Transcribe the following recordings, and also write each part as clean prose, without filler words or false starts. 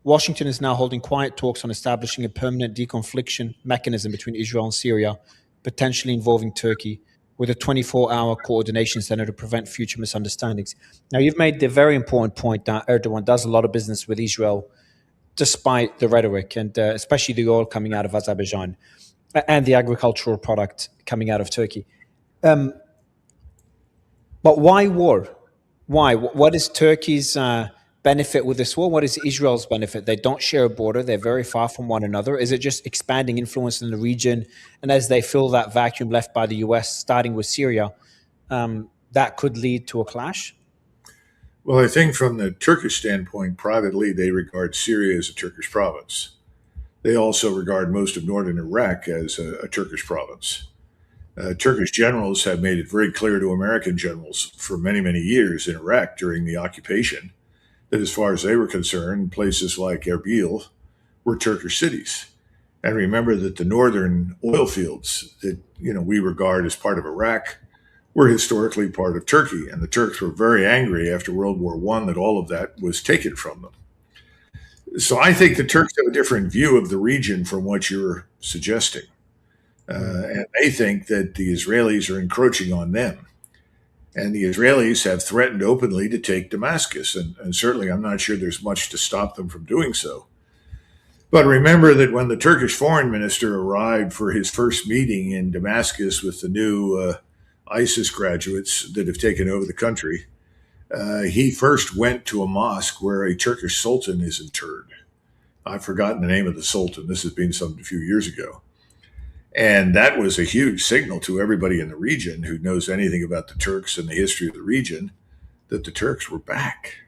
Washington is now holding quiet talks on establishing a permanent deconfliction mechanism between Israel and Syria, potentially involving Turkey, with a 24-hour coordination center to prevent future misunderstandings. Now, you've made the very important point that Erdogan does a lot of business with Israel, despite the rhetoric, and especially the oil coming out of Azerbaijan and the agricultural product coming out of Turkey. But why war? Why? What is Turkey's benefit with this war? What is Israel's benefit? They don't share a border. They're very far from one another. Is it just expanding influence in the region? And as they fill that vacuum left by the US, starting with Syria, that could lead to a clash? Well, I think from the Turkish standpoint, privately, they regard Syria as a Turkish province. They also regard most of northern Iraq as a Turkish province. Turkish generals have made it very clear to American generals for many, many years in Iraq during the occupation that as far as they were concerned, places like Erbil were Turkish cities. And remember that the northern oil fields that we regard as part of Iraq were historically part of Turkey. And the Turks were very angry after World War I that all of that was taken from them. So I think the Turks have a different view of the region from what you're suggesting. And they think that the Israelis are encroaching on them. And the Israelis have threatened openly to take Damascus. And certainly I'm not sure there's much to stop them from doing so. But remember that when the Turkish foreign minister arrived for his first meeting in Damascus with the new ISIS graduates that have taken over the country, he first went to a mosque where a Turkish sultan is interred. I've forgotten the name of the sultan. This has been a few years ago. And that was a huge signal to everybody in the region who knows anything about the Turks and the history of the region that the Turks were back.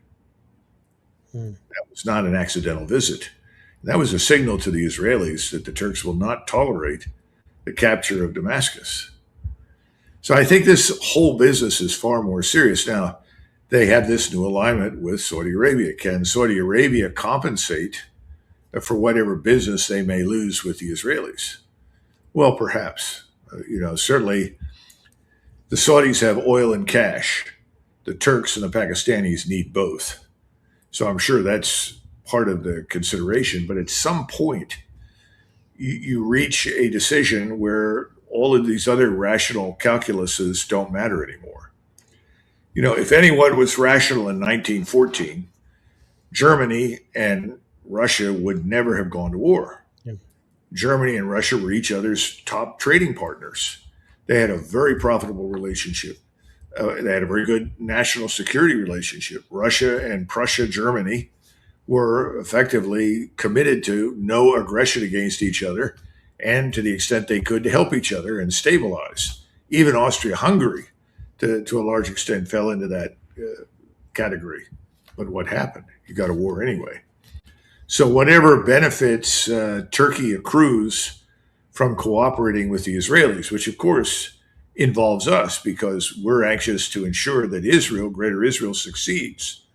That was not an accidental visit. That was a signal to the Israelis that the Turks will not tolerate the capture of Damascus. So I think this whole business is far more serious. Now, they have this new alignment with Saudi Arabia. Can Saudi Arabia compensate for whatever business they may lose with the Israelis? Well, perhaps. Certainly the Saudis have oil and cash. The Turks and the Pakistanis need both. So I'm sure that's part of the consideration. But at some point, you reach a decision where all of these other rational calculuses don't matter anymore. If anyone was rational in 1914, Germany and Russia would never have gone to war. Germany and Russia were each other's top trading partners. They had a very profitable relationship. They had a very good national security relationship. Russia and Prussia, Germany, were effectively committed to no aggression against each other, and to the extent they could, to help each other and stabilize. Even Austria-Hungary, to a large extent, fell into that category. But what happened? You got a war anyway. So whatever benefits Turkey accrues from cooperating with the Israelis, which of course involves us because we're anxious to ensure that Israel, Greater Israel, succeeds.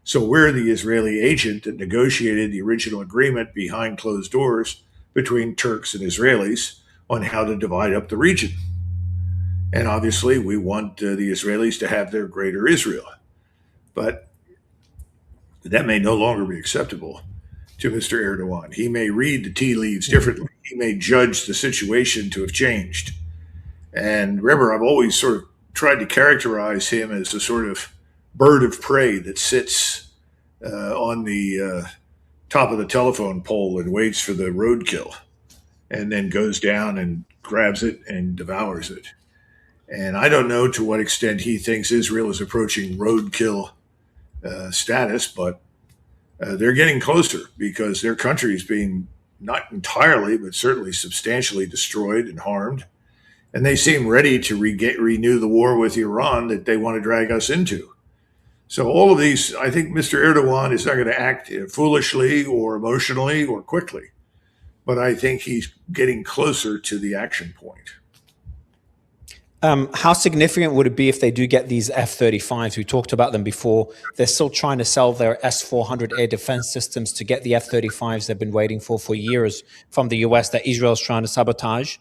So we're the Israeli agent that negotiated the original agreement behind closed doors between Turks and Israelis on how to divide up the region. And obviously we want the Israelis to have their Greater Israel. But that may no longer be acceptable to Mr. Erdogan. He may read the tea leaves differently. He may judge the situation to have changed. And remember, I've always sort of tried to characterize him as a sort of bird of prey that sits on the top of the telephone pole and waits for the roadkill, and then goes down and grabs it and devours it. And I don't know to what extent he thinks Israel is approaching roadkill status, but they're getting closer because their country is being not entirely, but certainly substantially destroyed and harmed. And they seem ready to renew the war with Iran that they want to drag us into. So all of these, I think Mr. Erdogan is not going to act foolishly or emotionally or quickly, but I think he's getting closer to the action point. How significant would it be if they do get these F-35s? We talked about them before. They're still trying to sell their S-400 air defense systems to get the F-35s they've been waiting for years from the US that Israel's trying to sabotage.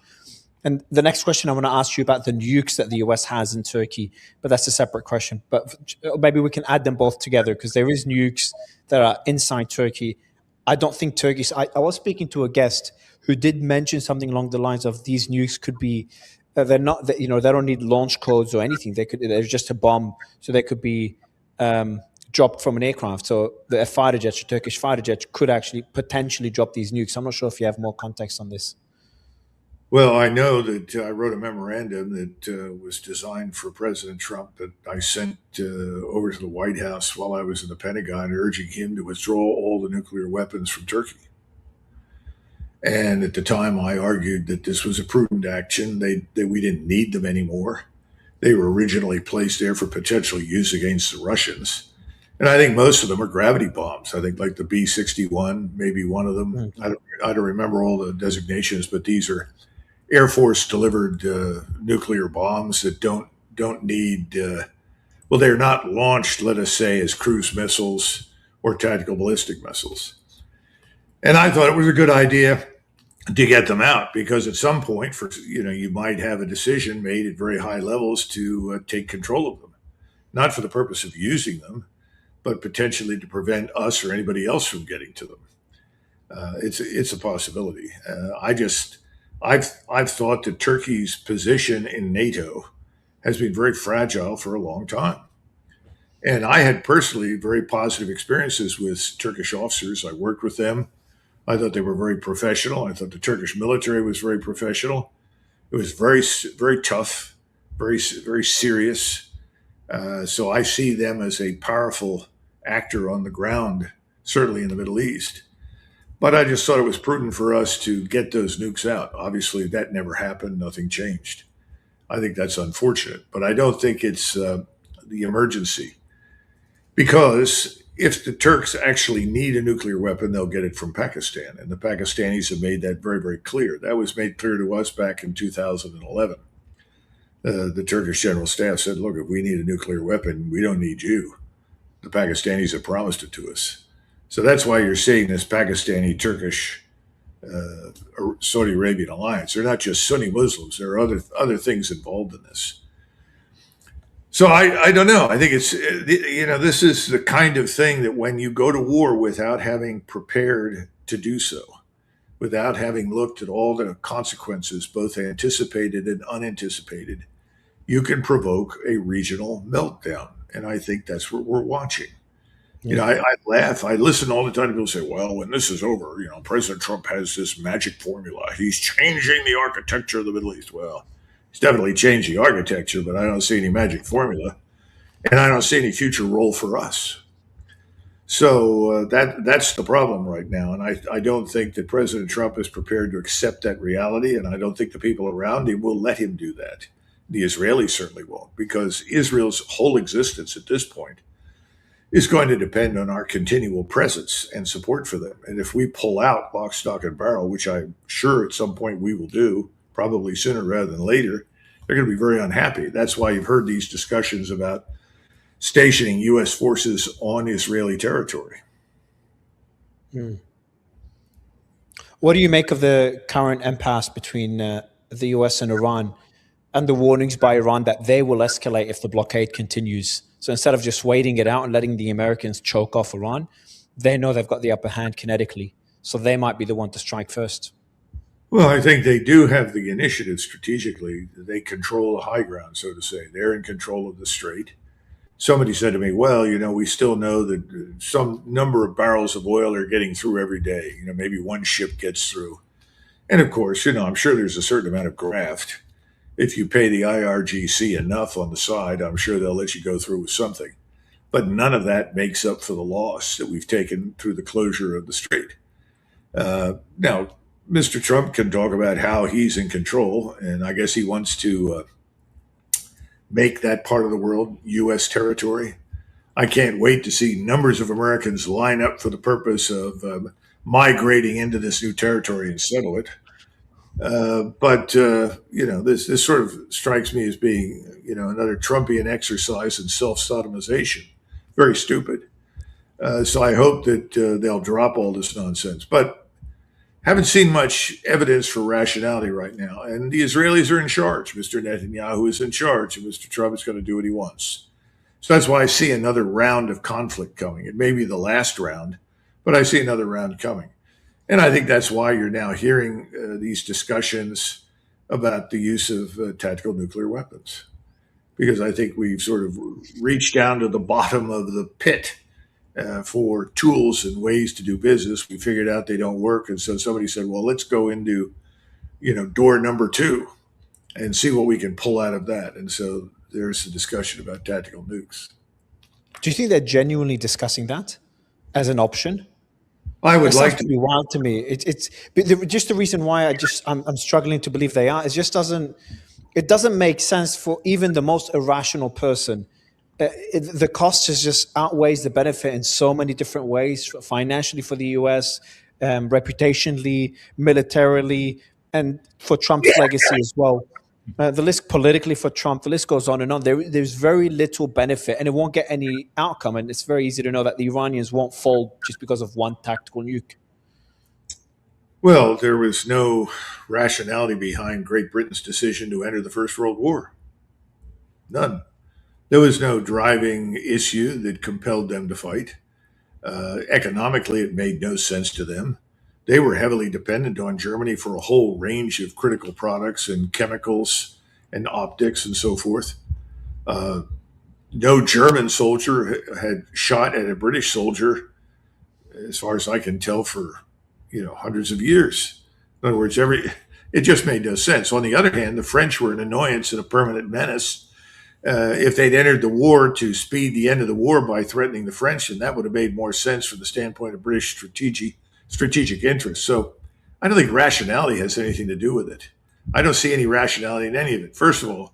And the next question I want to ask you about the nukes that the US has in Turkey, but that's a separate question. But maybe we can add them both together because there is nukes that are inside Turkey. I don't think Turkey. I was speaking to a guest who did mention something along the lines of these nukes could be. They're not. They don't need launch codes or anything. They're just a bomb, so they could be dropped from an aircraft. So the fighter jets, Turkish fighter jets, could actually potentially drop these nukes. I'm not sure if you have more context on this. Well, I know that I wrote a memorandum that was designed for President Trump that I sent over to the White House while I was in the Pentagon, urging him to withdraw all the nuclear weapons from Turkey. And at the time, I argued that this was a prudent action. That we didn't need them anymore. They were originally placed there for potential use against the Russians. And I think most of them are gravity bombs. I think like the B-61, maybe one of them. Okay. I don't remember all the designations, but these are Air Force delivered nuclear bombs that don't need. Well, they're not launched, let us say, as cruise missiles or tactical ballistic missiles. And I thought it was a good idea to get them out because at some point, you might have a decision made at very high levels to take control of them, not for the purpose of using them, but potentially to prevent us or anybody else from getting to them. It's a possibility. I've thought that Turkey's position in NATO has been very fragile for a long time. And I had personally very positive experiences with Turkish officers. I worked with them. I thought they were very professional. I thought the Turkish military was very professional. It was very, very tough, very serious. So I see them as a powerful actor on the ground, certainly in the Middle East. But I just thought it was prudent for us to get those nukes out. Obviously, that never happened. Nothing changed. I think that's unfortunate, but I don't think it's the emergency. Because if the Turks actually need a nuclear weapon, they'll get it from Pakistan. And the Pakistanis have made that very, very clear. That was made clear to us back in 2011. The Turkish General Staff said, look, if we need a nuclear weapon, we don't need you. The Pakistanis have promised it to us. So that's why you're seeing this Pakistani-Turkish Saudi Arabian alliance. They're not just Sunni Muslims. There are other things involved in this. So I don't know. I think this is the kind of thing that when you go to war without having prepared to do so, without having looked at all the consequences, both anticipated and unanticipated, you can provoke a regional meltdown. And I think that's what we're watching. I laugh. I listen all the time to people say, well, when this is over, President Trump has this magic formula. He's changing the architecture of the Middle East. Well, he's definitely changed the architecture, but I don't see any magic formula. And I don't see any future role for us. So that's the problem right now. And I don't think that President Trump is prepared to accept that reality. And I don't think the people around him will let him do that. The Israelis certainly won't, because Israel's whole existence at this point is going to depend on our continual presence and support for them. And if we pull out lock, stock, and barrel, which I'm sure at some point we will do, probably sooner rather than later, they're going to be very unhappy. That's why you've heard these discussions about stationing U.S. forces on Israeli territory. What do you make of the current impasse between the U.S. and Iran and the warnings by Iran that they will escalate if the blockade continues? So instead of just waiting it out and letting the Americans choke off Iran, they know they've got the upper hand kinetically. So they might be the one to strike first. Well, I think they do have the initiative strategically. They control the high ground, so to say. They're in control of the strait. Somebody said to me, well, we still know that some number of barrels of oil are getting through every day. Maybe one ship gets through. And of course, I'm sure there's a certain amount of graft. If you pay the IRGC enough on the side, I'm sure they'll let you go through with something. But none of that makes up for the loss that we've taken through the closure of the strait. Now, Mr. Trump can talk about how he's in control, and I guess he wants to make that part of the world U.S. territory. I can't wait to see numbers of Americans line up for the purpose of migrating into this new territory and settle it. But this sort of strikes me as being, another Trumpian exercise in self-sodomization. Very stupid. So I hope that they'll drop all this nonsense. But haven't seen much evidence for rationality right now. And the Israelis are in charge. Mr. Netanyahu is in charge, and Mr. Trump is going to do what he wants. So that's why I see another round of conflict coming. It may be the last round, But I see another round coming. And I think that's why you're now hearing these discussions about the use of tactical nuclear weapons. Because I think we've sort of reached down to the bottom of the pit for tools and ways to do business. We figured out they don't work. And so somebody said, well, let's go into, door number 2 and see what we can pull out of that. And so there's a discussion about tactical nukes. Do you think they're genuinely discussing that as an option? I would That like sounds to. pretty wild to me. But just the reason why I'm struggling to believe they are. It doesn't make sense for even the most irrational person. The cost just outweighs the benefit in so many different ways, financially for the US, reputationally, militarily, and for Trump's legacy as well. The list politically for Trump, the list goes on and on. There's very little benefit, and it won't get any outcome. And it's very easy to know that the Iranians won't fold just because of one tactical nuke. Well, there was no rationality behind Great Britain's decision to enter the First World War. None. There was no driving issue that compelled them to fight. Economically, it made no sense to them. They were heavily dependent on Germany for a whole range of critical products and chemicals and optics and so forth. No German soldier had shot at a British soldier, as far as I can tell, for hundreds of years. In other words, it just made no sense. On the other hand, the French were an annoyance and a permanent menace. If they'd entered the war to speed the end of the war by threatening the French, then that would have made more sense from the standpoint of British strategic interests. So I don't think rationality has anything to do with it. I don't see any rationality in any of it. First of all,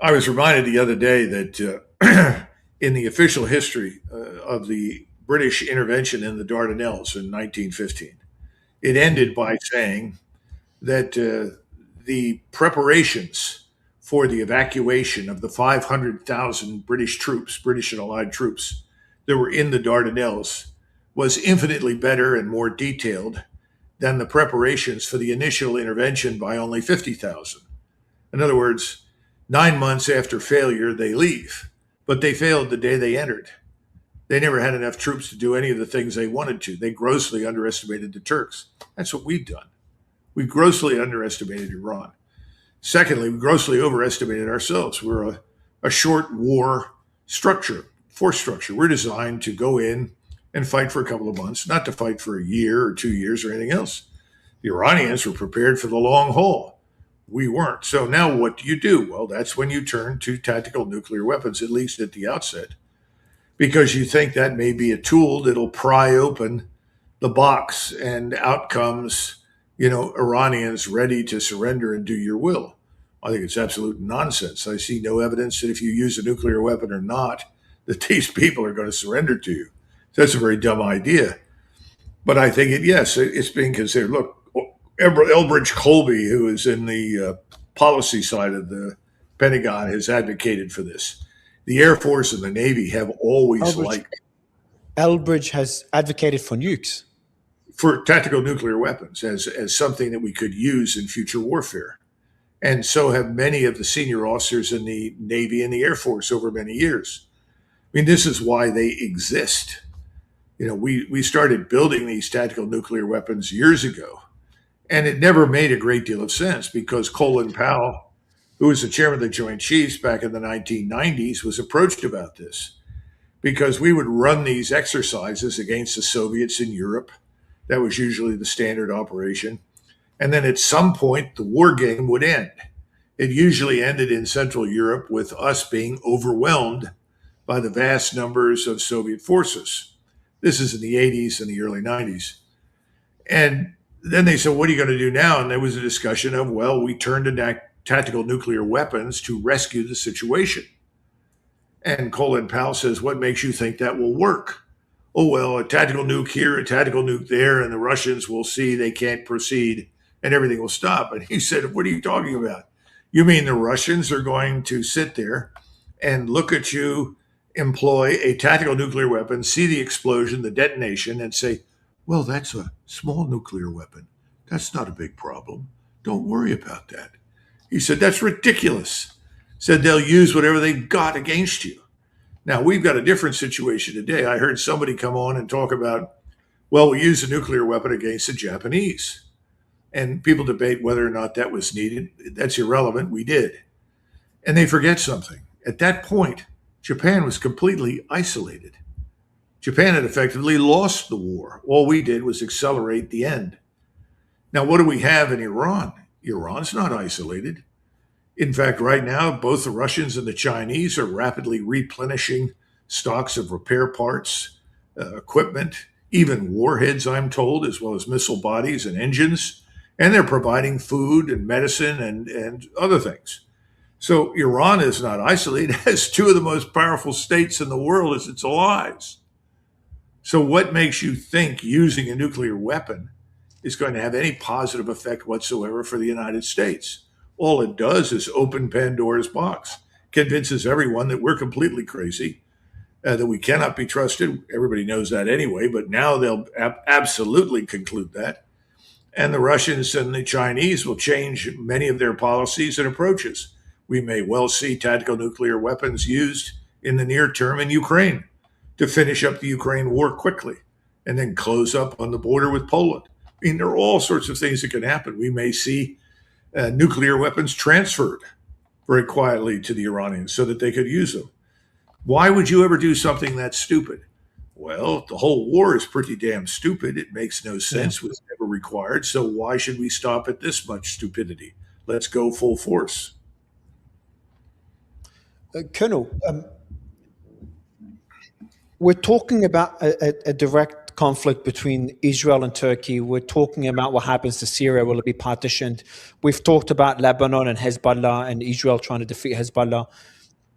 I was reminded the other day that in the official history of the British intervention in the Dardanelles in 1915, it ended by saying that the preparations for the evacuation of the 500,000 British troops, British and Allied troops, that were in the Dardanelles was infinitely better and more detailed than the preparations for the initial intervention by only 50,000. In other words, 9 months after failure, they leave, but they failed the day they entered. They never had enough troops to do any of the things they wanted to. They grossly underestimated the Turks. That's what we've done. We grossly underestimated Iran. Secondly, we grossly overestimated ourselves. We're a short war structure, force structure. We're designed to go in and fight for a couple of months, not to fight for a year or 2 years or anything else. The Iranians were prepared for the long haul. We weren't. So now what do? Well, that's when you turn to tactical nuclear weapons, at least at the outset, because you think that may be a tool that'll pry open the box and out comes, Iranians ready to surrender and do your will. I think it's absolute nonsense. I see no evidence that if you use a nuclear weapon or not, that these people are going to surrender to you. That's a very dumb idea. But I think it's being considered. Look, Elbridge Colby, who is in the policy side of the Pentagon, has advocated for this. The Air Force and the Navy have always liked. Elbridge has advocated for nukes. For tactical nuclear weapons as something that we could use in future warfare. And so have many of the senior officers in the Navy and the Air Force over many years. I mean, this is why they exist. We started building these tactical nuclear weapons years ago, and it never made a great deal of sense because Colin Powell, who was the chairman of the Joint Chiefs back in the 1990s, was approached about this because we would run these exercises against the Soviets in Europe. That was usually the standard operation. And then at some point, the war game would end. It usually ended in Central Europe with us being overwhelmed by the vast numbers of Soviet forces. This is in the 80s and the early 90s. And then they said, what are you going to do now? And there was a discussion of, well, we turned to tactical nuclear weapons to rescue the situation. And Colin Powell says, what makes you think that will work? Oh, well, a tactical nuke here, a tactical nuke there, and the Russians will see they can't proceed and everything will stop. And he said, what are you talking about? You mean the Russians are going to sit there and look at you employ a tactical nuclear weapon, see the explosion, the detonation, and say, well, that's a small nuclear weapon. That's not a big problem. Don't worry about that. He said, that's ridiculous. Said they'll use whatever they got against you. Now, we've got a different situation today. I heard somebody come on and talk about, well, we used a nuclear weapon against the Japanese. And people debate whether or not that was needed. That's irrelevant. We did. And they forget something. At that point, Japan was completely isolated. Japan had effectively lost the war. All we did was accelerate the end. Now, what do we have in Iran? Iran's not isolated. In fact, right now, both the Russians and the Chinese are rapidly replenishing stocks of repair parts, equipment, even warheads, I'm told, as well as missile bodies and engines. And they're providing food and medicine and other things. So Iran is not isolated. It has two of the most powerful states in the world as its allies. So what makes you think using a nuclear weapon is going to have any positive effect whatsoever for the United States? All it does is open Pandora's box, convinces everyone that we're completely crazy, that we cannot be trusted. Everybody knows that anyway, but now they'll absolutely conclude that. And the Russians and the Chinese will change many of their policies and approaches. We may well see tactical nuclear weapons used in the near term in Ukraine to finish up the Ukraine war quickly and then close up on the border with Poland. I mean, there are all sorts of things that can happen. We may see nuclear weapons transferred very quietly to the Iranians so that they could use them. Why would you ever do something that stupid? Well, the whole war is pretty damn stupid. It makes no sense, was never required. So why should we stop at this much stupidity? Let's go full force. Colonel, we're talking about a direct conflict between Israel and Turkey. We're talking about what happens to Syria. Will it be partitioned? We've talked about Lebanon and Hezbollah and Israel trying to defeat Hezbollah.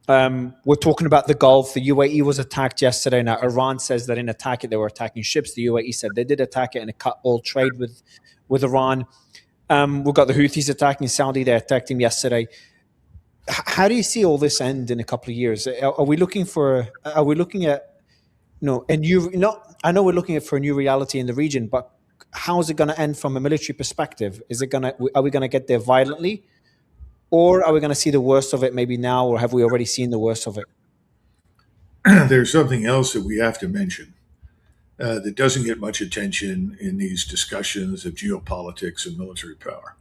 We're talking about the Gulf. The UAE was attacked yesterday. Now, Iran says that in attacking, they were attacking ships. The UAE said they did attack it and it cut all trade with Iran. We've got the Houthis attacking Saudi. They attacked him yesterday. How do you see all this end in a couple of years? Are we looking at, a new, I know we're looking for a new reality in the region, but how is it going to end from a military perspective? Are we going to get there violently? Or are we going to see the worst of it maybe now, or have we already seen the worst of it? There's something else that we have to mention that doesn't get much attention in these discussions of geopolitics and military power.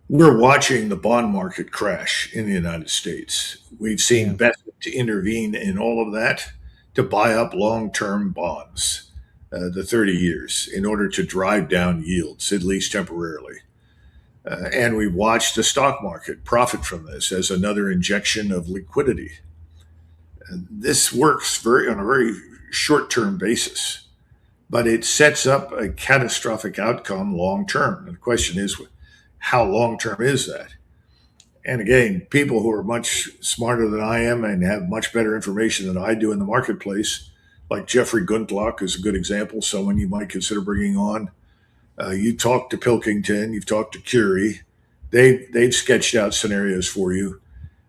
We're watching the bond market crash in the United States. We've seen Beth to intervene in all of that to buy up long-term bonds, the 30 years, in order to drive down yields, at least temporarily. And we watched the stock market profit from this as another injection of liquidity. This works on a very short-term basis, but it sets up a catastrophic outcome long-term. And the question is, how long-term is that? And again, people who are much smarter than I am and have much better information than I do in the marketplace, like Jeffrey Gundlach is a good example, someone you might consider bringing on. You talked to Pilkington, you've talked to Curie. They've sketched out scenarios for you.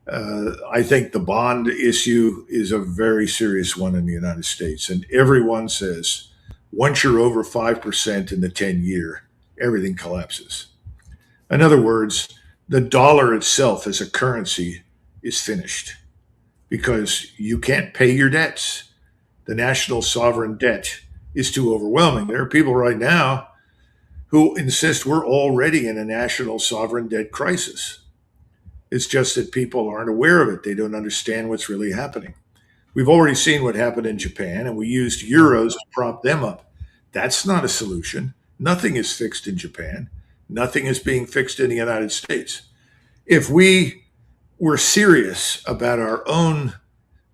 I think the bond issue is a very serious one in the United States. And everyone says once you're over 5% in the 10-year, everything collapses. In other words, the dollar itself as a currency is finished because you can't pay your debts. The national sovereign debt is too overwhelming. There are people right now who insist we're already in a national sovereign debt crisis. It's just that people aren't aware of it. They don't understand what's really happening. We've already seen what happened in Japan, and we used euros to prop them up. That's not a solution. Nothing is fixed in Japan. Nothing is being fixed in the United States. If we were serious about our own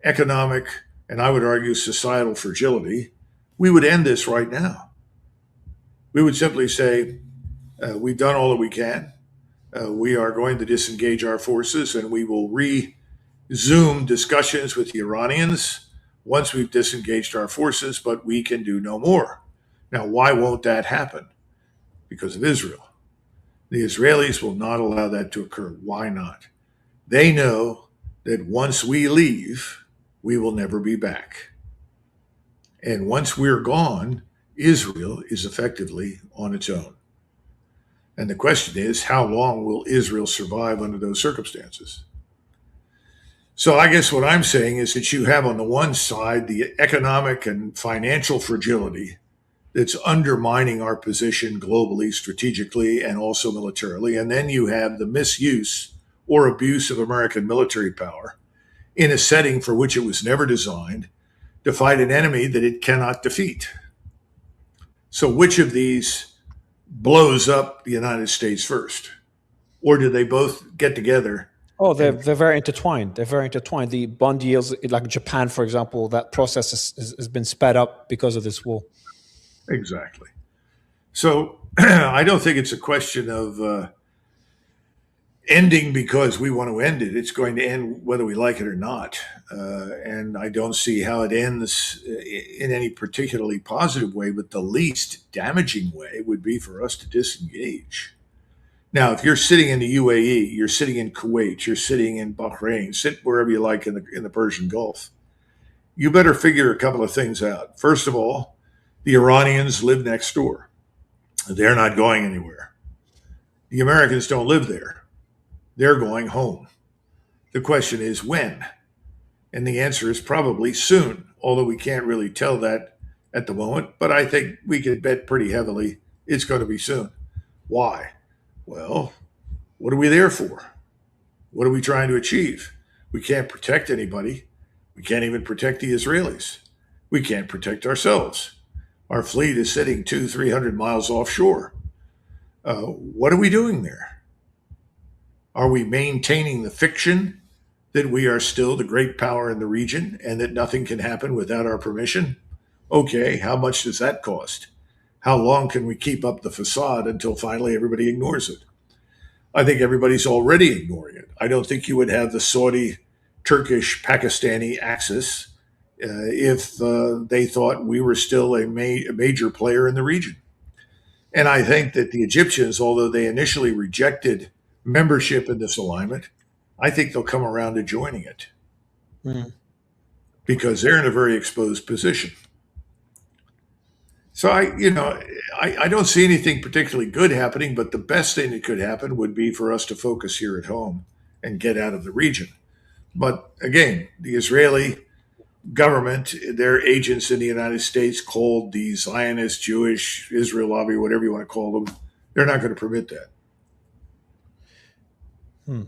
economic, and I would argue societal fragility, we would end this right now. We would simply say, we've done all that we can. We are going to disengage our forces and we will resume discussions with the Iranians once we've disengaged our forces, but we can do no more. Now, why won't that happen? Because of Israel. The Israelis will not allow that to occur. Why not? They know that once we leave, we will never be back. And once we're gone, Israel is effectively on its own. And the question is, how long will Israel survive under those circumstances? So I guess what I'm saying is that you have on the one side the economic and financial fragility that's undermining our position globally, strategically, and also militarily. And then you have the misuse or abuse of American military power in a setting for which it was never designed to fight an enemy that it cannot defeat. So, which of these blows up the United States first? Or do they both get together? Oh, And they're very intertwined. They're very intertwined. The bond yields, like Japan, for example, that process has been sped up because of this war. exactly. So, I don't think it's a question of ending because we want to end it. It's going to end whether we like it or not. And I don't see how it ends in any particularly positive way, but the least damaging way would be for us to disengage. Now, if you're sitting in the UAE, you're sitting in Kuwait, you're sitting in Bahrain, sit wherever you like in the Persian Gulf, you better figure a couple of things out. First of all, the Iranians live next door. They're not going anywhere. The Americans don't live there. They're going home. The question is when? And the answer is probably soon, although we can't really tell that at the moment. But I think we can bet pretty heavily it's going to be soon. Why? Well, what are we there for? What are we trying to achieve? We can't protect anybody. We can't even protect the Israelis. We can't protect ourselves. Our fleet is sitting 200-300 miles offshore. What are we doing there? Are we maintaining the fiction that we are still the great power in the region and that nothing can happen without our permission? Okay, how much does that cost? How long can we keep up the facade until finally everybody ignores it? I think everybody's already ignoring it. I don't think you would have the Saudi, Turkish, Pakistani axis if they thought we were still a major player in the region. And I think that the Egyptians, although they initially rejected membership in this alignment, I think they'll come around to joining it Mm. because they're in a very exposed position. So I don't see anything particularly good happening, but the best thing that could happen would be for us to focus here at home and get out of the region. But again, the Israeli government, their agents in the United States called the Zionist, Jewish, Israel lobby, whatever you want to call them, they're not going to permit that. Hmm.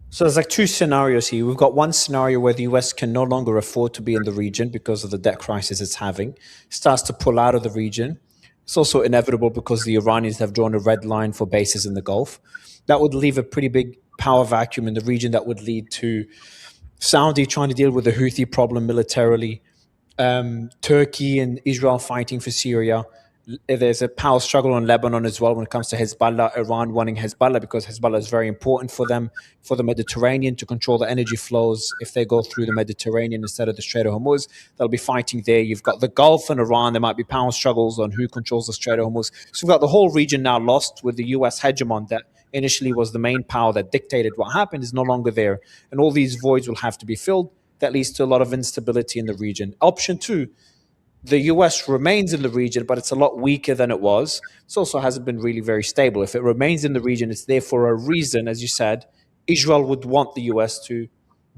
So there's like two scenarios here. We've got one scenario where the US can no longer afford to be in the region because of the debt crisis it's having, starts to pull out of the region. It's also inevitable because the Iranians have drawn a red line for bases in the Gulf. That would leave a pretty big power vacuum in the region that would lead to Saudi trying to deal with the Houthi problem militarily, Turkey and Israel fighting for Syria. There's a power struggle in Lebanon as well when it comes to Hezbollah, Iran wanting Hezbollah because Hezbollah is very important for them, for the Mediterranean, to control the energy flows. If they go through the Mediterranean instead of the Strait of Hormuz, they'll be fighting there. You've got the Gulf and Iran. There might be power struggles on who controls the Strait of Hormuz. So we've got the whole region now lost with the US hegemon that initially was the main power that dictated what happened is no longer there. And all these voids will have to be filled. That leads to a lot of instability in the region. Option two, the US remains in the region, but it's a lot weaker than it was. It also hasn't been really very stable. If it remains in the region, it's there for a reason. As you said, Israel would want the US to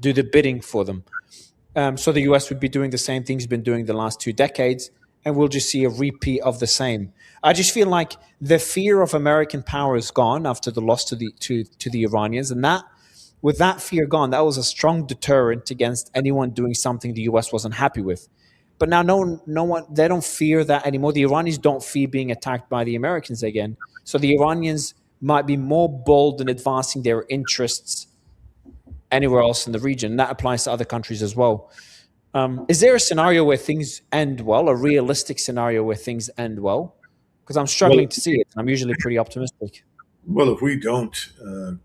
do the bidding for them. So the US would be doing the same things it's been doing the last 2 decades, and we'll just see a repeat of the same. I just feel like the fear of American power is gone after the loss to the Iranians, and that with that fear gone, that was a strong deterrent against anyone doing something the US wasn't happy with. But now no one, they don't fear that anymore. The Iranians don't fear being attacked by the Americans again. So the Iranians might be more bold in advancing their interests anywhere else in the region. That applies to other countries as well. Is there a scenario where things end well, a realistic scenario where things end well? Because I'm Well, struggling to see it. I'm usually pretty optimistic. well, if we don't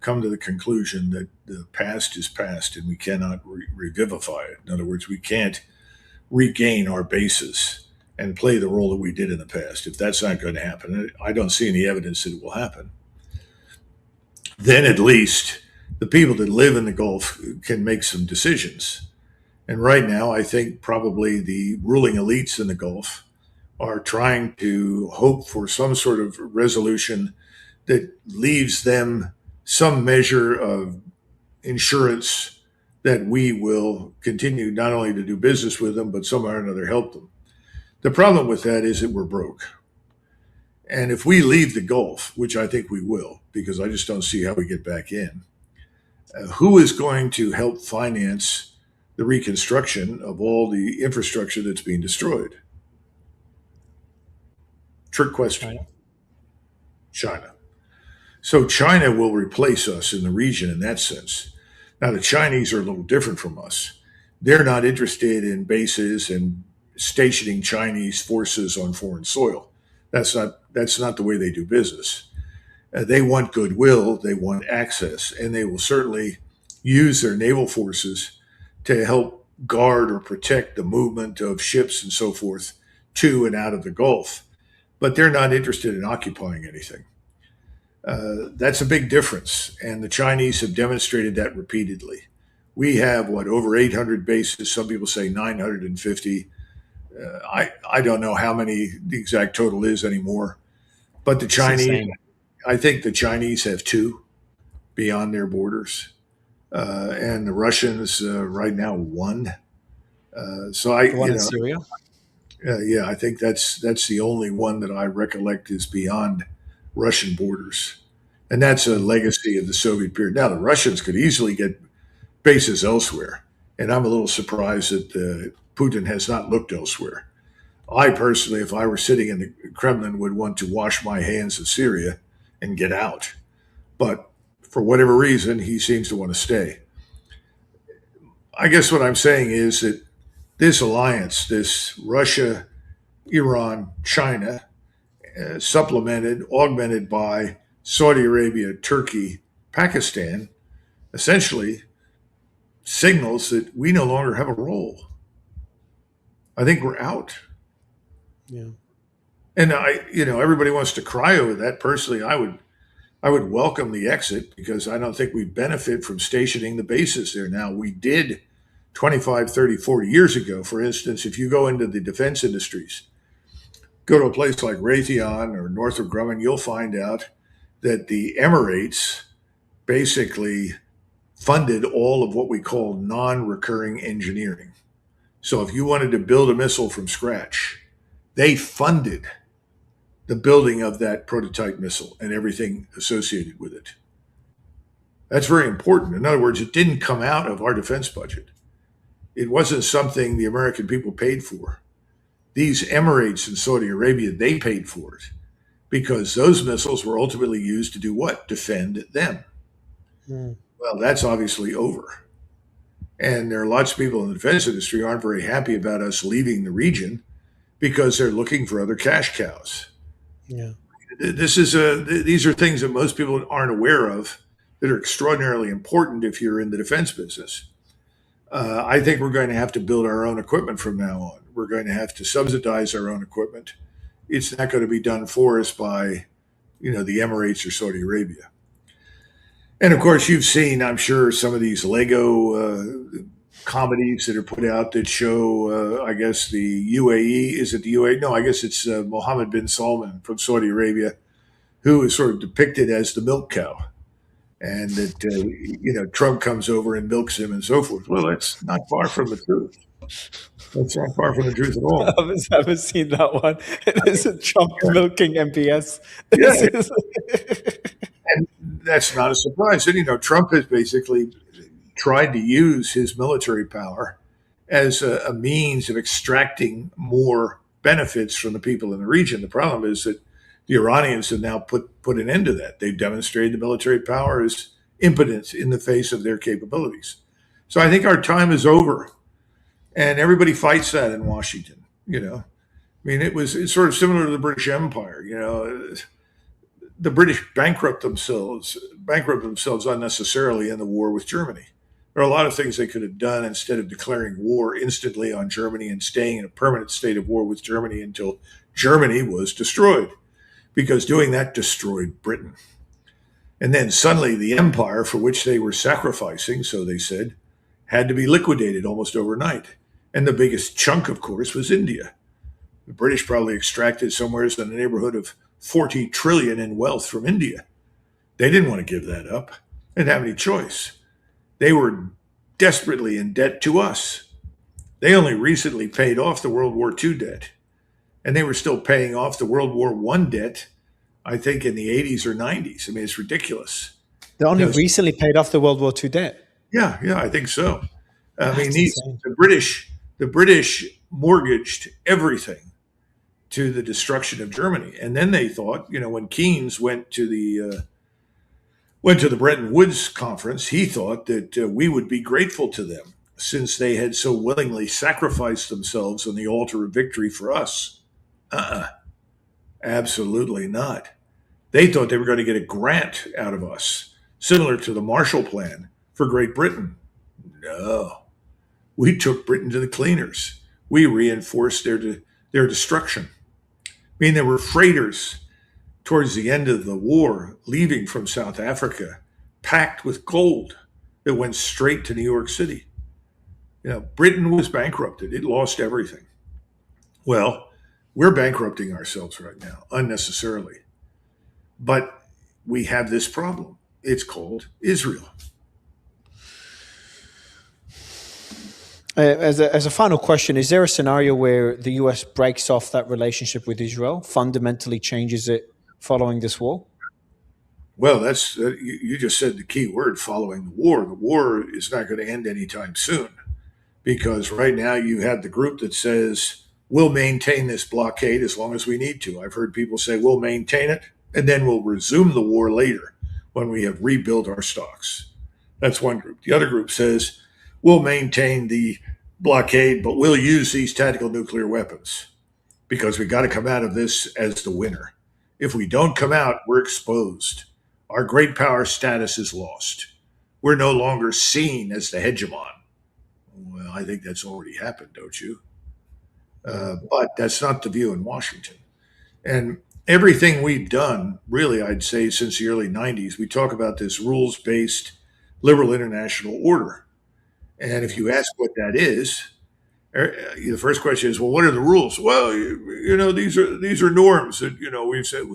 come to the conclusion that the past is past and we cannot revivify it, in other words, we can't regain our basis and play the role that we did in the past, if that's not going to happen, I don't see any evidence that it will happen, then at least the people that live in the Gulf can make some decisions. And right now, I think probably the ruling elites in the Gulf are trying to hope for some sort of resolution that leaves them some measure of insurance that we will continue not only to do business with them, but somehow or another help them. The problem with that is that we're broke. And if we leave the Gulf, which I think we will, because I just don't see how we get back in, who is going to help finance the reconstruction of all the infrastructure that's being destroyed? Trick question. China. So China will replace us in the region in that sense. Now, the Chinese are a little different from us. They're not interested in bases and stationing Chinese forces on foreign soil. That's not the way they do business. They want goodwill, they want access, and they will certainly use their naval forces to help guard or protect the movement of ships and so forth to and out of the Gulf. But they're not interested in occupying anything. That's a big difference, and the Chinese have demonstrated that repeatedly. We have, over 800 bases. Some people say 950. I don't know how many the exact total is anymore. But the Chinese, I think the Chinese have two beyond their borders, and the Russians right now one. The one in Syria? Yeah, I think that's the only one that I recollect is beyond Russian borders. And that's a legacy of the Soviet period. Now, the Russians could easily get bases elsewhere. And I'm a little surprised that Putin has not looked elsewhere. I personally, if I were sitting in the Kremlin, would want to wash my hands of Syria and get out. But for whatever reason, he seems to want to stay. I guess what I'm saying is that this alliance, this Russia, Iran, China, supplemented, augmented by Saudi Arabia, Turkey, Pakistan, essentially signals that we no longer have a role. I think we're out. Yeah. And everybody wants to cry over that. Personally, I would welcome the exit because I don't think we benefit from stationing the bases there now. We did 25, 30, 40 years ago. For instance, if you go into the defense industries, go to a place like Raytheon or Northrop Grumman, you'll find out that the Emirates basically funded all of what we call non-recurring engineering. So if you wanted to build a missile from scratch, they funded the building of that prototype missile and everything associated with it. That's very important. In other words, it didn't come out of our defense budget. It wasn't something the American people paid for. These Emirates in Saudi Arabia, they paid for it because those missiles were ultimately used to do what? Defend them. Well, that's obviously over. And there are lots of people in the defense industry who aren't very happy about us leaving the region because they're looking for other cash cows. Yeah. These are things that most people aren't aware of that are extraordinarily important if you're in the defense business. I think we're going to have to build our own equipment from now on. We're going to have to subsidize our own equipment. It's not going to be done for us by, the Emirates or Saudi Arabia. And of course, you've seen, I'm sure, some of these Lego comedies that are put out that show, I guess, the UAE. Is it the UAE? No, I guess it's Mohammed bin Salman from Saudi Arabia, who is sort of depicted as the milk cow. And that, Trump comes over and milks him and so forth. Well, that's not far from the truth. That's not far from the truth at all. I haven't seen that one. Is it Trump milking MPS? Yeah. And that's not a surprise. And, Trump has basically tried to use his military power as a means of extracting more benefits from the people in the region. The problem is that the Iranians have now put an end to that. They've demonstrated the military power is impotent in the face of their capabilities. So I think our time is over. And everybody fights that in Washington, it's sort of similar to the British Empire, the British bankrupt themselves unnecessarily in the war with Germany. There are a lot of things they could have done instead of declaring war instantly on Germany and staying in a permanent state of war with Germany until Germany was destroyed, because doing that destroyed Britain. And then suddenly the empire for which they were sacrificing, so they said, had to be liquidated almost overnight. And the biggest chunk, of course, was India. The British probably extracted somewhere in the neighborhood of 40 trillion in wealth from India. They didn't want to give that up. They didn't have any choice. They were desperately in debt to us. They only recently paid off the World War II debt, and they were still paying off the World War I debt, I think, in the 80s or 90s. I mean, it's ridiculous. They only You know, recently paid off the World War II debt. yeah, I think so. I mean, That's insane. the British mortgaged everything to the destruction of Germany, and then they thought, when Keynes went to the Bretton Woods conference, he thought that we would be grateful to them since they had so willingly sacrificed themselves on the altar of victory for us. Absolutely not. They thought they were going to get a grant out of us, similar to the Marshall Plan for Great Britain. No. We took Britain to the cleaners. We reinforced their destruction. I mean, there were freighters towards the end of the war leaving from South Africa packed with gold that went straight to New York City. Britain was bankrupted. It lost everything. Well, we're bankrupting ourselves right now unnecessarily. But we have this problem. It's called Israel. As a final question, is there a scenario where the US breaks off that relationship with Israel, fundamentally changes it following this war? Well, that's you just said the key word, following the war. The war is not going to end anytime soon, because right now you have the group that says we'll maintain this blockade as long as we need to. I've heard people say we'll maintain it and then we'll resume the war later when we have rebuilt our stocks. That's one group. The other group says we'll maintain the blockade, but we'll use these tactical nuclear weapons because we got to come out of this as the winner. If we don't come out, we're exposed. Our great power status is lost. We're no longer seen as the hegemon. Well, I think that's already happened, don't you? But that's not the view in Washington. And everything we've done, really, I'd say since the early 90s, we talk about this rules-based liberal international order. And if you ask what that is, the first question is, well, what are the rules? Well, these are norms that, we've said.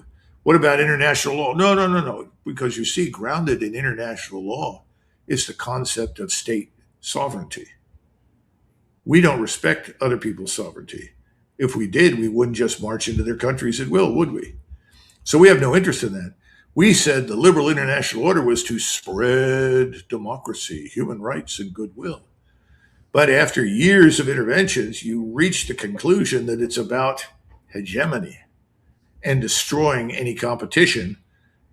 What about international law? No. Because you see, grounded in international law is the concept of state sovereignty. We don't respect other people's sovereignty. If we did, we wouldn't just march into their countries at will, would we? So we have no interest in that. We said the liberal international order was to spread democracy, human rights, and goodwill. But after years of interventions, you reach the conclusion that it's about hegemony and destroying any competition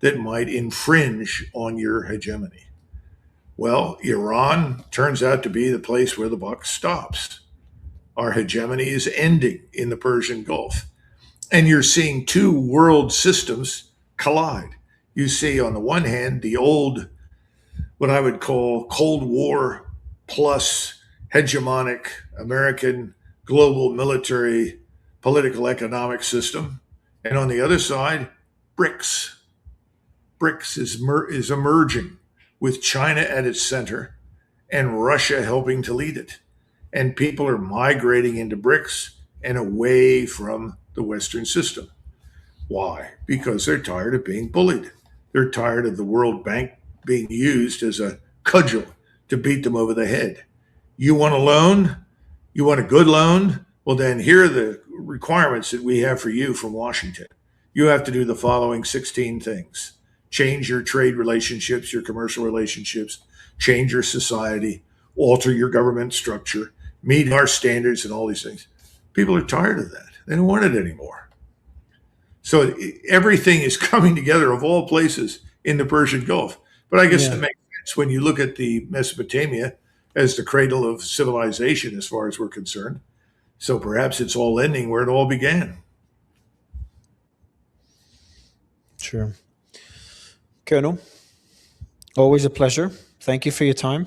that might infringe on your hegemony. Well, Iran turns out to be the place where the buck stops. Our hegemony is ending in the Persian Gulf. And you're seeing two world systems collide. You see, on the one hand, the old, what I would call Cold War plus hegemonic American global military political economic system. And on the other side, BRICS. BRICS is emerging with China at its center and Russia helping to lead it. And people are migrating into BRICS and away from the Western system. Why? Because they're tired of being bullied. They're tired of the World Bank being used as a cudgel to beat them over the head. You want a loan? You want a good loan? Well, then here are the requirements that we have for you from Washington. You have to do the following 16 things. Change your trade relationships, your commercial relationships, change your society, alter your government structure, meet our standards, and all these things. People are tired of that. They don't want it anymore. So everything is coming together, of all places, in the Persian Gulf. But I guess it makes sense when you look at the Mesopotamia as the cradle of civilization, as far as we're concerned. So perhaps it's all ending where it all began. Sure. Colonel, always a pleasure. Thank you for your time.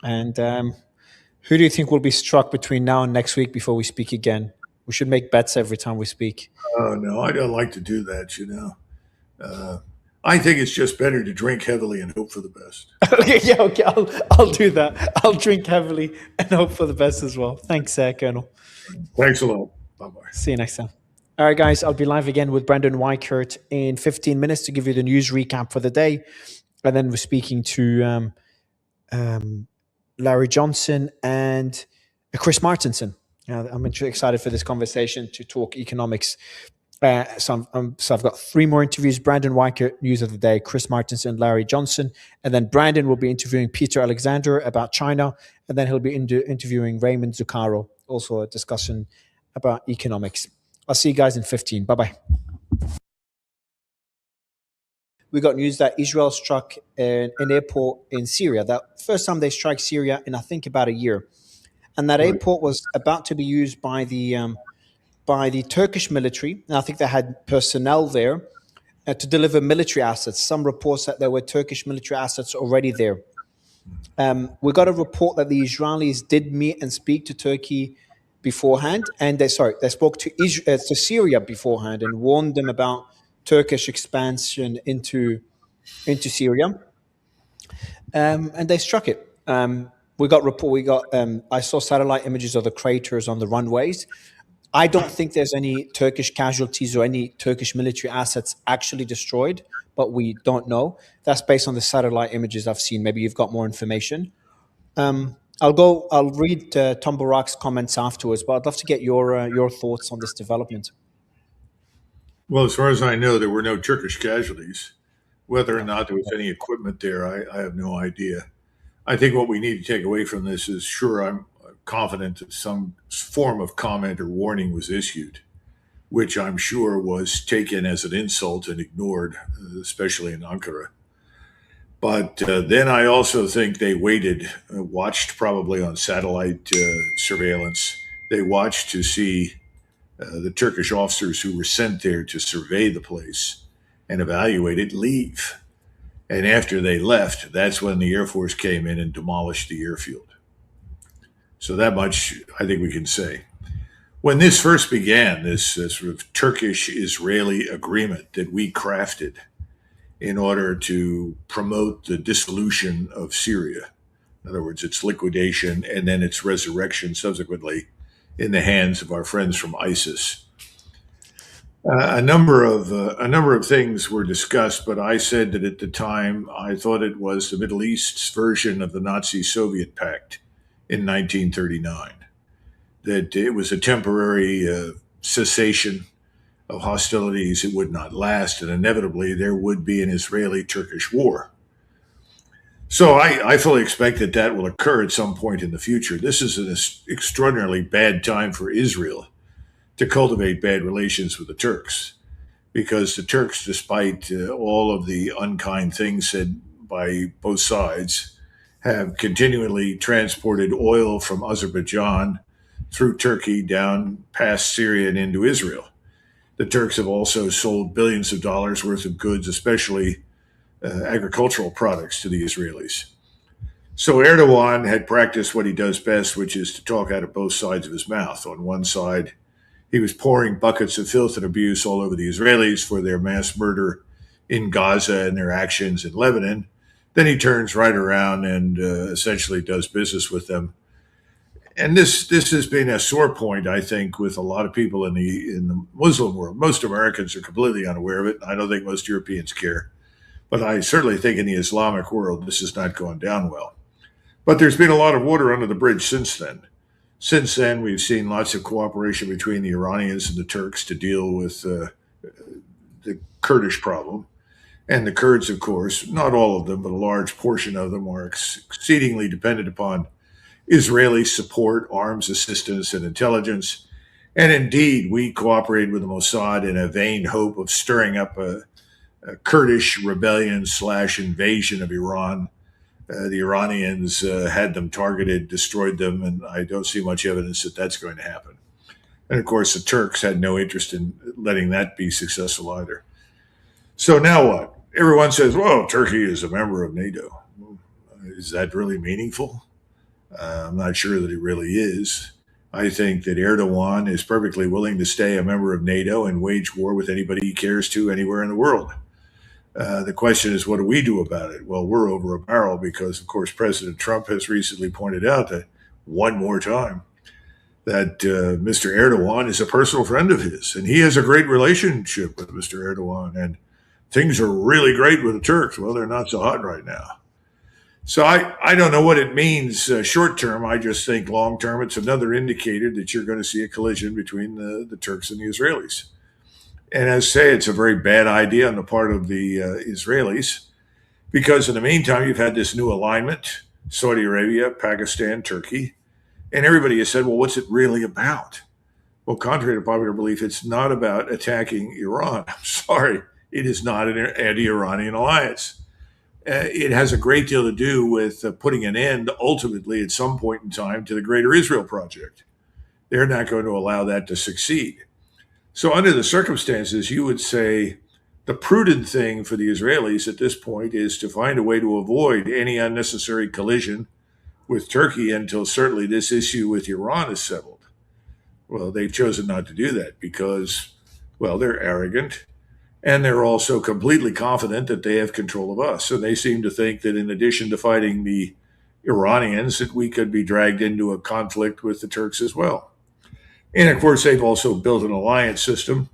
And who do you think will be struck between now and next week before we speak again? We should make bets every time we speak. Oh, no, I don't like to do that, I think it's just better to drink heavily and hope for the best. Okay, I'll do that. I'll drink heavily and hope for the best as well. Thanks, Colonel. Thanks a lot. Bye-bye. See you next time. All right, guys, I'll be live again with Brendan Weichert in 15 minutes to give you the news recap for the day. And then we're speaking to Larry Johnson, and Chris Martenson. I'm excited for this conversation to talk economics. So I've got three more interviews: Brandon Weicker, News of the Day; Chris Martenson; Larry Johnson. And then Brandon will be interviewing Peter Alexander about China. And then he'll be interviewing Raymond Zuccaro, also a discussion about economics. I'll see you guys in 15. Bye-bye. We got news that Israel struck an airport in Syria. That first time they strike Syria in, I think, about a year. And that airport was about to be used by the Turkish military. And I think they had personnel there to deliver military assets. Some reports that there were Turkish military assets already there. We got a report that the Israelis did meet and speak to Turkey beforehand, and they spoke to Syria beforehand and warned them about Turkish expansion into Syria, and they struck it. I saw satellite images of the craters on the runways. I don't think there's any Turkish casualties or any Turkish military assets actually destroyed, but we don't know. That's based on the satellite images I've seen. Maybe you've got more information. I'll read Tom Barak's comments afterwards, but I'd love to get your thoughts on this development. Well, as far as I know, there were no Turkish casualties. Whether or not there was any equipment there, I have no idea. I think what we need to take away from this is, sure, I'm confident that some form of comment or warning was issued, which I'm sure was taken as an insult and ignored, especially in Ankara. But then I also think they waited, watched probably on satellite surveillance. They watched to see the Turkish officers who were sent there to survey the place and evaluate it leave. And after they left, that's when the Air Force came in and demolished the airfield. So that much I think we can say. When this first began, this sort of Turkish-Israeli agreement that we crafted in order to promote the dissolution of Syria, in other words, its liquidation and then its resurrection subsequently in the hands of our friends from ISIS. A number of things were discussed, but I said that at the time I thought it was the Middle East's version of the Nazi-Soviet pact in 1939, that it was a temporary cessation of hostilities. It would not last, and inevitably there would be an Israeli-Turkish war. So I fully expect that that will occur at some point in the future. This is an extraordinarily bad time for Israel to cultivate bad relations with the Turks, because the Turks, despite all of the unkind things said by both sides, have continually transported oil from Azerbaijan through Turkey down past Syria and into Israel. The Turks have also sold billions of dollars worth of goods, especially agricultural products, to the Israelis. So Erdogan had practiced what he does best, which is to talk out of both sides of his mouth. On one side, he was pouring buckets of filth and abuse all over the Israelis for their mass murder in Gaza and their actions in Lebanon. Then he turns right around and essentially does business with them. And this has been a sore point, I think, with a lot of people in the Muslim world. Most Americans are completely unaware of it. I don't think most Europeans care. But I certainly think in the Islamic world, this has not gone down well. But there's been a lot of water under the bridge since then. Since then, we've seen lots of cooperation between the Iranians and the Turks to deal with the Kurdish problem. And the Kurds, of course, not all of them, but a large portion of them are exceedingly dependent upon Israeli support, arms assistance, and intelligence. And indeed, we cooperated with the Mossad in a vain hope of stirring up a Kurdish rebellion / invasion of Iran. The Iranians had them targeted, destroyed them, and I don't see much evidence that that's going to happen. And of course, the Turks had no interest in letting that be successful either. So now what? Everyone says, well, Turkey is a member of NATO. Is that really meaningful? I'm not sure that it really is. I think that Erdogan is perfectly willing to stay a member of NATO and wage war with anybody he cares to anywhere in the world. The question is, what do we do about it? Well, we're over a barrel because, of course, President Trump has recently pointed out that one more time that Mr. Erdogan is a personal friend of his, and he has a great relationship with Mr. Erdogan, and things are really great with the Turks. Well, they're not so hot right now. So I don't know what it means short term. I just think long term, it's another indicator that you're going to see a collision between the Turks and the Israelis. And as I say, it's a very bad idea on the part of the Israelis because in the meantime, you've had this new alignment Saudi Arabia, Pakistan, Turkey. And everybody has said, well, what's it really about? Well, contrary to popular belief, it's not about attacking Iran. I'm sorry, it is not an anti Iranian alliance. It has a great deal to do with putting an end, ultimately, at some point in time, to the Greater Israel Project. They're not going to allow that to succeed. So, under the circumstances, you would say the prudent thing for the Israelis at this point is to find a way to avoid any unnecessary collision with Turkey until certainly this issue with Iran is settled. Well, they've chosen not to do that because, well, they're arrogant and they're also completely confident that they have control of us. So they seem to think that in addition to fighting the Iranians, that we could be dragged into a conflict with the Turks as well. And of course, they've also built an alliance system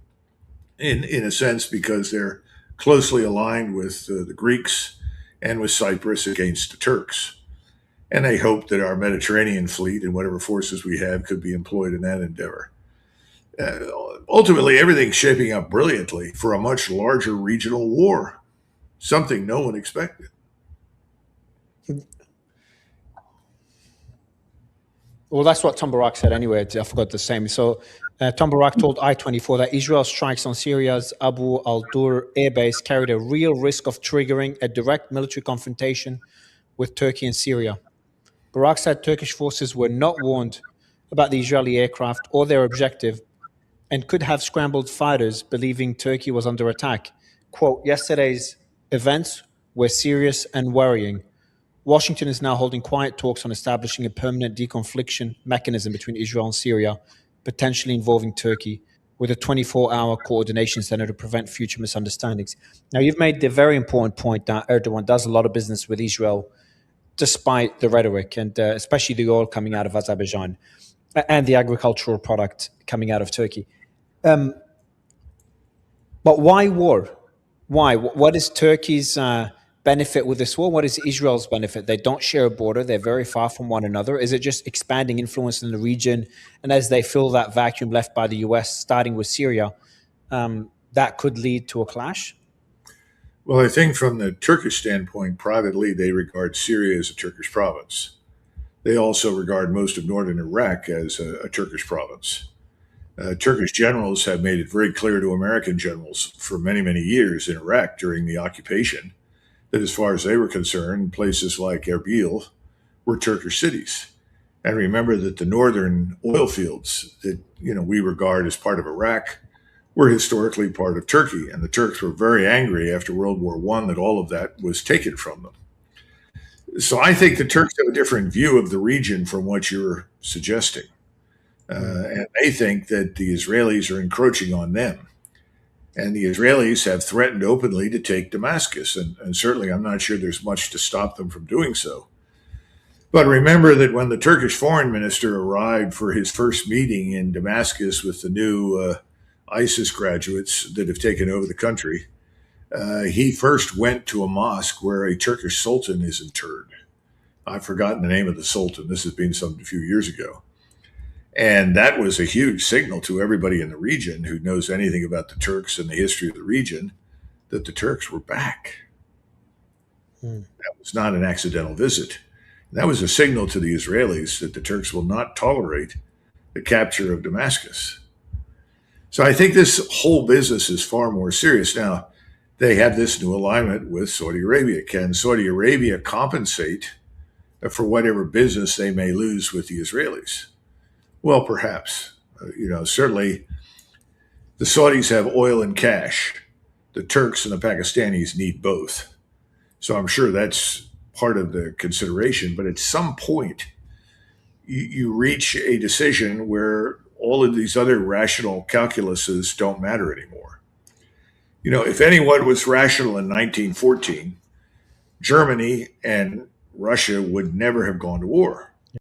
in a sense because they're closely aligned with the Greeks and with Cyprus against the Turks. And they hope that our Mediterranean fleet and whatever forces we have could be employed in that endeavor. Ultimately, everything's shaping up brilliantly for a much larger regional war, something no one expected. Well, that's what Tom Barak said anyway. I forgot the same. So Tom Barak told I-24 that Israel strikes on Syria's Abu al-Duhur airbase carried a real risk of triggering a direct military confrontation with Turkey and Syria. Barak said Turkish forces were not warned about the Israeli aircraft or their objective and could have scrambled fighters believing Turkey was under attack. Quote, yesterday's events were serious and worrying. Washington is now holding quiet talks on establishing a permanent deconfliction mechanism between Israel and Syria, potentially involving Turkey, with a 24-hour coordination center to prevent future misunderstandings. Now, you've made the very important point that Erdogan does a lot of business with Israel, despite the rhetoric, and especially the oil coming out of Azerbaijan and the agricultural product coming out of Turkey. But why war? Why? What is Turkey's benefit with this war? What is Israel's benefit? They don't share a border. They're very far from one another. Is it just expanding influence in the region? And as they fill that vacuum left by the US, starting with Syria, that could lead to a clash? Well, I think from the Turkish standpoint, privately, they regard Syria as a Turkish province. They also regard most of northern Iraq as a Turkish province. Turkish generals have made it very clear to American generals for many, many years in Iraq during the occupation that as far as they were concerned, places like Erbil were Turkish cities. And remember that the northern oil fields that we regard as part of Iraq were historically part of Turkey. And the Turks were very angry after World War I that all of that was taken from them. So I think the Turks have a different view of the region from what you're suggesting. And they think that the Israelis are encroaching on them. And the Israelis have threatened openly to take Damascus. And certainly, I'm not sure there's much to stop them from doing so. But remember that when the Turkish foreign minister arrived for his first meeting in Damascus with the new ISIS graduates that have taken over the country, he first went to a mosque where a Turkish sultan is interred. I've forgotten the name of the sultan. This has been a few years ago. And that was a huge signal to everybody in the region who knows anything about the Turks and the history of the region that the Turks were back. That was not an accidental visit. That was a signal to the Israelis that the Turks will not tolerate the capture of Damascus. So I think this whole business is far more serious. Now, they have this new alignment with Saudi Arabia. Can Saudi Arabia compensate for whatever business they may lose with the Israelis? Well, perhaps. Certainly the Saudis have oil and cash. The Turks and the Pakistanis need both. So I'm sure that's part of the consideration. But at some point, you reach a decision where all of these other rational calculuses don't matter anymore. If anyone was rational in 1914, Germany and Russia would never have gone to war.